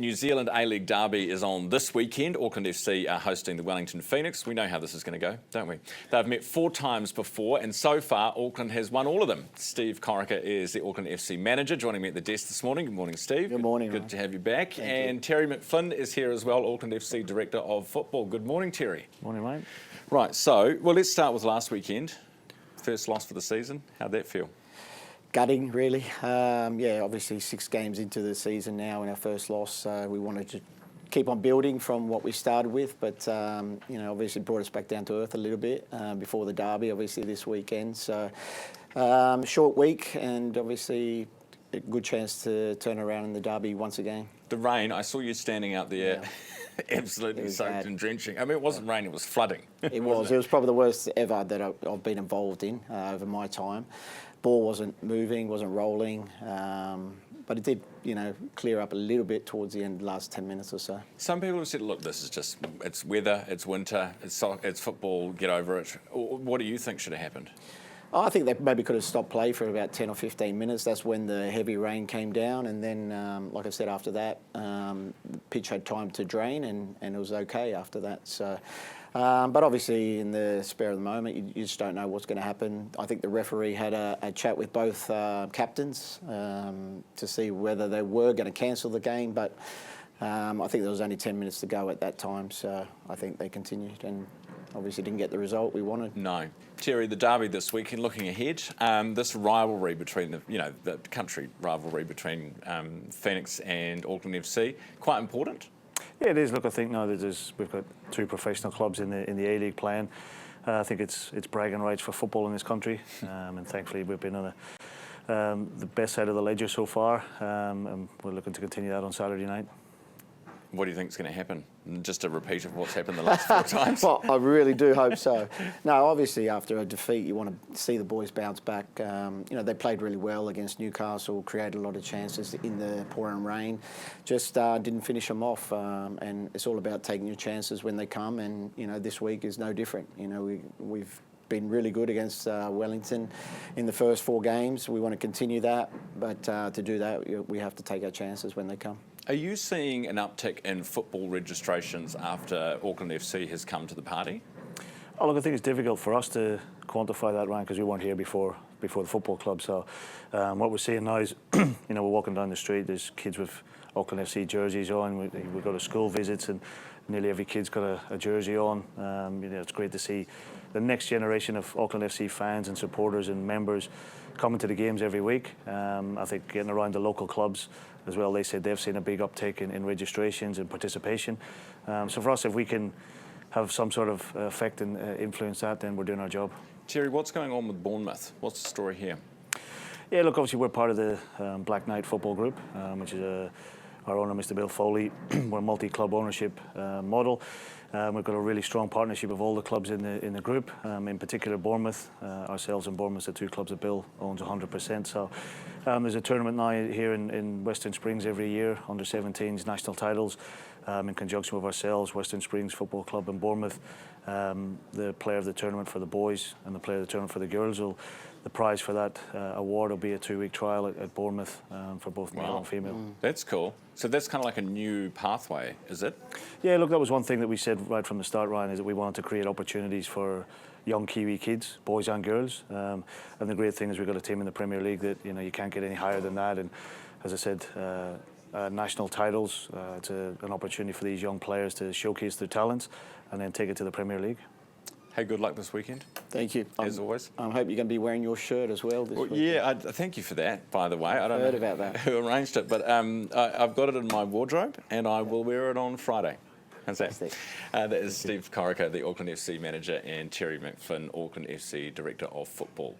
New Zealand A-League derby is on this weekend. Auckland FC are hosting the Wellington Phoenix. We know how this is going to go, don't we? They've met 4 times before, and so far Auckland has won all of them. Steve Corica is the Auckland FC manager, joining me at the desk this morning. Good morning, Steve. Good morning. Good to have you back. Thank you. Terry McFlynn is here as well, Auckland FC Director of Football. Good morning, Terry. Morning, mate. Right, so, well, let's start with last weekend. First loss for the season. How'd that feel? Gutting, really. Yeah, obviously 6 games into the season now in our first loss. We wanted to keep on building from what we started with, but obviously brought us back down to earth a little bit before the derby, obviously this weekend. So short week, and obviously a good chance to turn around in the derby once again. The rain, I saw you standing out there. Yeah. Absolutely soaked and drenching. I mean, it wasn't rain, it was flooding. It was. It was probably the worst ever that I've been involved in over my time. Ball wasn't moving, wasn't rolling, but it did, clear up a little bit towards the end, the last 10 minutes or so. Some people have said, look, this is just, it's weather, it's winter, it's football, get over it. What do you think should have happened? I think they maybe could have stopped play for about 10 or 15 minutes. That's when the heavy rain came down, and then, like I said, after that, the pitch had time to drain, and it was okay after that. So, but obviously, in the spare of the moment, you just don't know what's going to happen. I think the referee had a chat with both captains to see whether they were going to cancel the game, but I think there was only 10 minutes to go at that time, so I think they continued and obviously didn't get the result we wanted. No. Terry, the derby this weekend, looking ahead, this rivalry between the country rivalry between Phoenix and Auckland FC, quite important. Yeah, it is. Look, I think now that we've got 2 professional clubs in the A-League playing. I think it's bragging rights for football in this country, and thankfully we've been on the best side of the ledger so far, and we're looking to continue that on Saturday night. What do you think is going to happen? Just a repeat of what's happened the last 4 times? Well, I really do hope so. No, obviously after a defeat, you want to see the boys bounce back. They played really well against Newcastle, created a lot of chances in the pouring rain. Just didn't finish them off, and it's all about taking your chances when they come. And this week is no different. We've been really good against Wellington in the first 4 games. We want to continue that, but to do that, we have to take our chances when they come. Are you seeing an uptick in football registrations after Auckland FC has come to the party? Oh, look, I think it's difficult for us to quantify that, Ryan, because we weren't here before the football club. So what we're seeing now is, we're walking down the street, there's kids with Auckland FC jerseys on. We go to school visits, and nearly every kid's got a jersey on. It's great to see the next generation of Auckland FC fans and supporters and members coming to the games every week. I think getting around the local clubs as well, they said they've seen a big uptake in registrations and participation. So for us, if we can have some sort of effect and influence that, then we're doing our job. Terry, what's going on with Bournemouth? What's the story here? Yeah, look, obviously we're part of the Black Knight Football Group, which is our owner, Mr. Bill Foley. We're a multi-club ownership model. We've got a really strong partnership of all the clubs in the group, in particular Bournemouth. Ourselves and Bournemouth are 2 clubs that Bill owns 100%. So there's a tournament now here in Western Springs every year, under 17s national titles, in conjunction with ourselves, Western Springs Football Club and Bournemouth. The player of the tournament for the boys and the player of the tournament for the girls the prize for that award will be a 2-week trial at Bournemouth for both male and female. That's cool. So that's kind of like a new pathway, is it? Yeah, look, that was one thing that we said right from the start, Ryan, is that we wanted to create opportunities for young Kiwi kids, boys and girls. And the great thing is we've got a team in the Premier League that, you can't get any higher than that. And as I said, national titles, it's an opportunity for these young players to showcase their talents and then take it to the Premier League. Hey, good luck this weekend. Thank you. As always. I hope you're going to be wearing your shirt as well this weekend. Yeah, thank you for that, by the way. I don't know about that. Who arranged it, but I've got it in my wardrobe and I will wear it on Friday. How's that? That is Steve Corica, the Auckland FC manager, and Terry McFlynn, Auckland FC Director of Football.